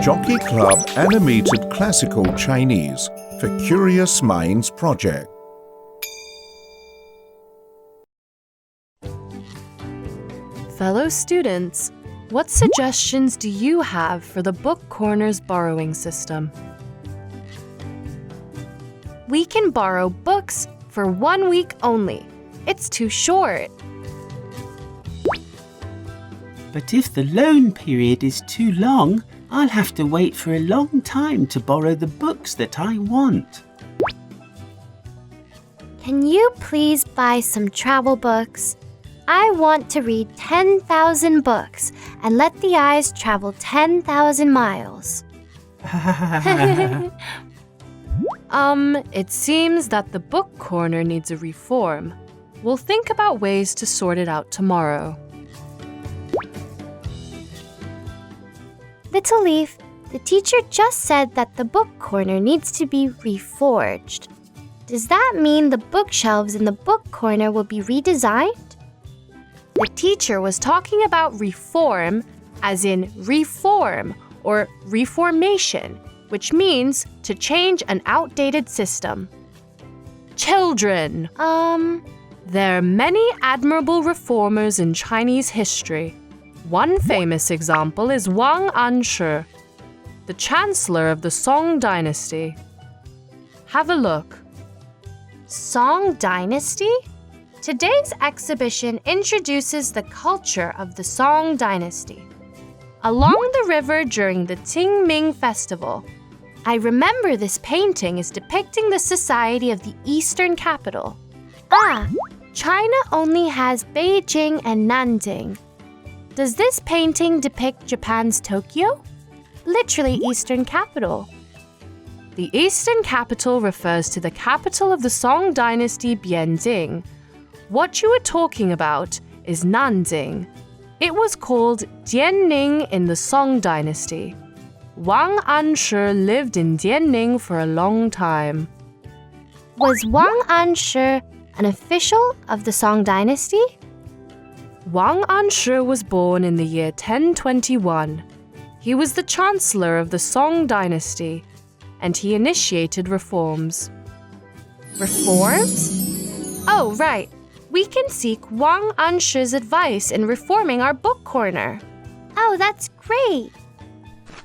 Jockey Club Animated Classical Chinese for Curious Minds Project. Fellow students, what suggestions do you have for the Book Corner's borrowing system? We can borrow books for 1 week only. It's too short. But if the loan period is too long, I'll have to wait for a long time to borrow the books that I want. Can you please buy some travel books? I want to read 10,000 books and let the eyes travel 10,000 miles. It seems that the Book Corner needs a reform. We'll think about ways to sort it out tomorrow. Little Leaf, the teacher just said that the book corner needs to be reforged. Does that mean the bookshelves in the book corner will be redesigned? The teacher was talking about reform as in reform or reformation, which means to change an outdated system. Children! There are many admirable reformers in Chinese history. One famous example is Wang Anshi, the chancellor of the Song dynasty. Have a look. Song Dynasty? Today's exhibition introduces the culture of the Song Dynasty. Along the river during the Qingming festival, I remember this painting is depicting the society of the eastern capital. China only has Beijing and Nanjing. Does this painting depict Japan's Tokyo? Literally eastern capital. The eastern capital refers to the capital of the Song dynasty, Bianjing. What you are talking about is Nanjing. It was called Jianning in the Song dynasty. Wang Anshi lived in Jianning for a long time. Was Wang Anshi an official of the Song dynasty? Wang Anshi was born in the year 1021. He was the chancellor of the Song dynasty, and he initiated reforms. Reforms? Oh, right. We can seek Wang Anshi's advice in reforming our book corner. Oh, that's great.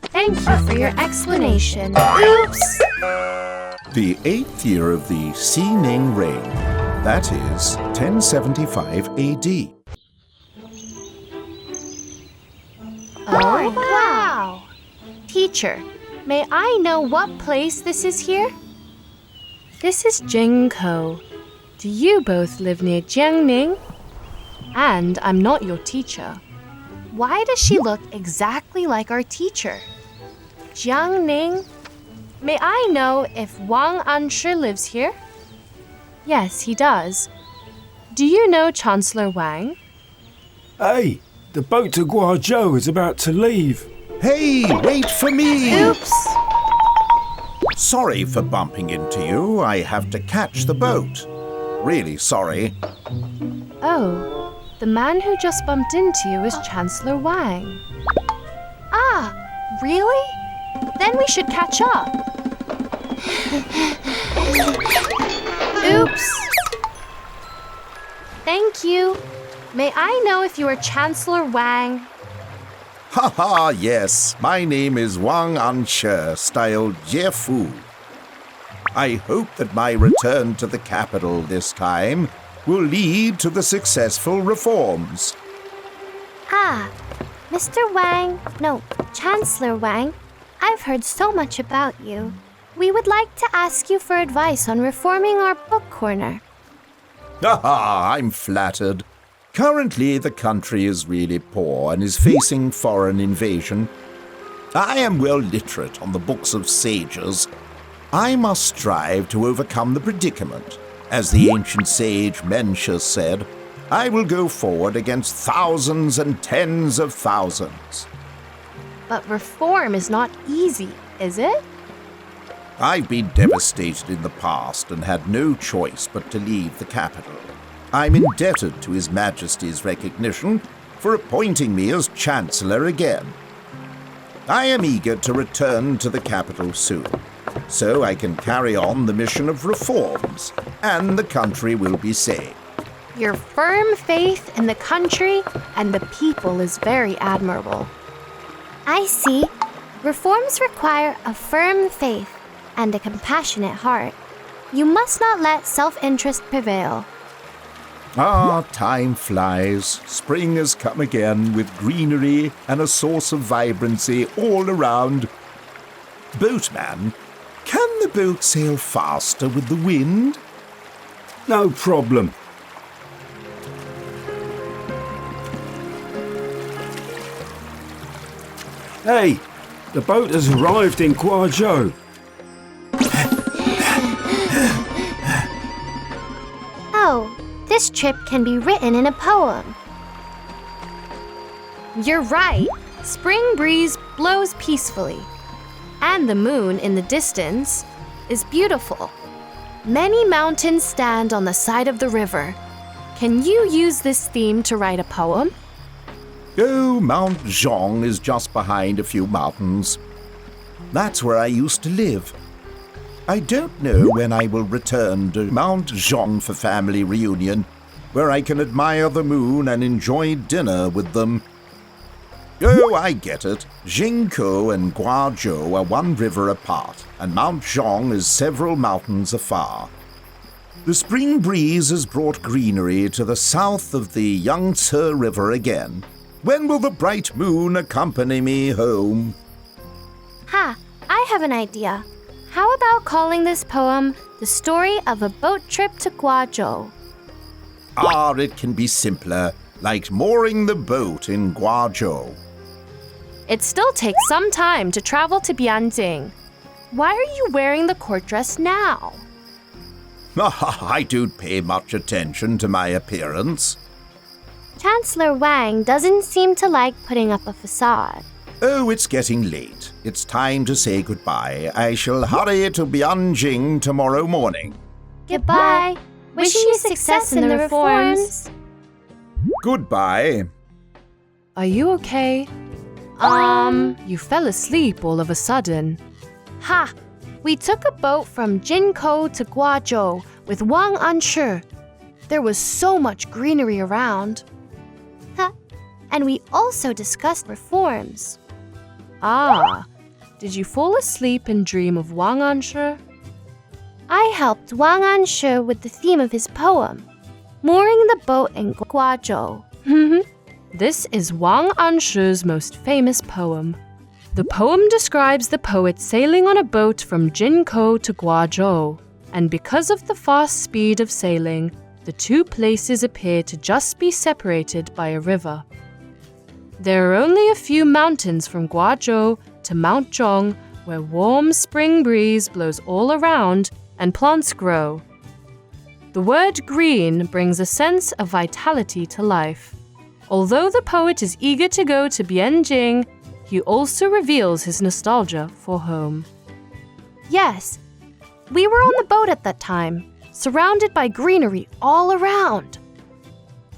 Thank you for your explanation. Oops! The 8th year of the Ximing reign, that is 1075 AD. Oh, wow! Teacher, may I know what place this is here? This is Jingkou. Do you both live near Jiangning? And I'm not your teacher. Why does she look exactly like our teacher? Jiangning? May I know if Wang Anshi lives here? Yes, he does. Do you know Chancellor Wang? Hey, the boat to Guazhou is about to leave. Hey, wait for me! Oops! Sorry for bumping into you. I have to catch the boat. Really sorry. Oh, the man who just bumped into you is Chancellor Wang. Really? Then we should catch up. Oops! Thank you. May I know if you are Chancellor Wang? Haha, yes. My name is Wang Anshi, styled Jiefu. I hope that my return to the capital this time will lead to the successful reforms. Mr. Wang, no, Chancellor Wang, I've heard so much about you. We would like to ask you for advice on reforming our book corner. I'm flattered. Currently, the country is really poor and is facing foreign invasion. I am well literate on the books of sages. I must strive to overcome the predicament. As the ancient sage Mencius said, I will go forward against thousands and tens of thousands. But reform is not easy, is it? I've been devastated in the past and had no choice but to leave the capital. I'm indebted to His Majesty's recognition for appointing me as Chancellor again. I am eager to return to the capital soon, so I can carry on the mission of reforms, and the country will be saved. Your firm faith in the country and the people is very admirable. I see. Reforms require a firm faith and a compassionate heart. You must not let self-interest prevail. Ah, time flies. Spring has come again with greenery and a source of vibrancy all around. Boatman, can the boat sail faster with the wind? No problem. Hey, the boat has arrived in Guazhou. Oh, this trip can be written in a poem. You're right. Spring breeze blows peacefully. And the moon in the distance is beautiful. Many mountains stand on the side of the river. Can you use this theme to write a poem? Oh, Mount Zhong is just behind a few mountains. That's where I used to live. I don't know when I will return to Mount Zhong for family reunion, where I can admire the moon and enjoy dinner with them. Oh, I get it. Jingkou and Guazhou are one river apart, and Mount Zhong is several mountains afar. The spring breeze has brought greenery to the south of the Yangtze River again. When will the bright moon accompany me home? Ha! I have an idea. How about calling this poem The Story of a Boat Trip to Guazhou? Ah, it can be simpler, like mooring the boat in Guazhou. It still takes some time to travel to Bianjing. Why are you wearing the court dress now? I don't pay much attention to my appearance. Chancellor Wang doesn't seem to like putting up a facade. Oh, it's getting late. It's time to say goodbye. I shall hurry to Bianjing tomorrow morning. Goodbye. Wishing you success in the reforms. Goodbye. Are you okay? You fell asleep all of a sudden. Ha! We took a boat from Jinkou to Guazhou with Wang Anshu. There was so much greenery around. Ha! And we also discussed reforms. Ah, did you fall asleep and dream of Wang Anshu? I helped Wang Anshu with the theme of his poem, Mooring the Boat in Guazhou. This is Wang Anshu's most famous poem. The poem describes the poet sailing on a boat from Jinkou to Guazhou, and because of the fast speed of sailing, the two places appear to just be separated by a river. There are only a few mountains from Guazhou to Mount Zhong, where warm spring breeze blows all around and plants grow. The word green brings a sense of vitality to life. Although the poet is eager to go to Bianjing, he also reveals his nostalgia for home. Yes, we were on the boat at that time, surrounded by greenery all around.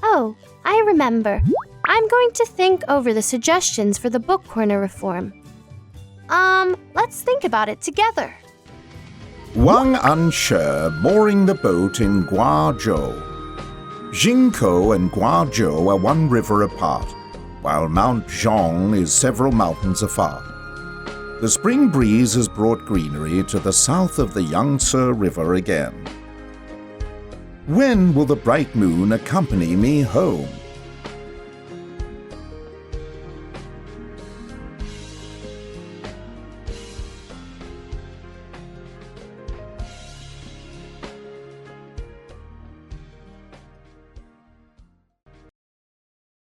Oh, I remember. I'm going to think over the suggestions for the book corner reform. Let's think about it together. Wang Anshu mooring the boat in Guazhou. Jinkou and Guazhou are one river apart, while Mount Zhong is several mountains afar. The spring breeze has brought greenery to the south of the Yangtze River again. When will the bright moon accompany me home?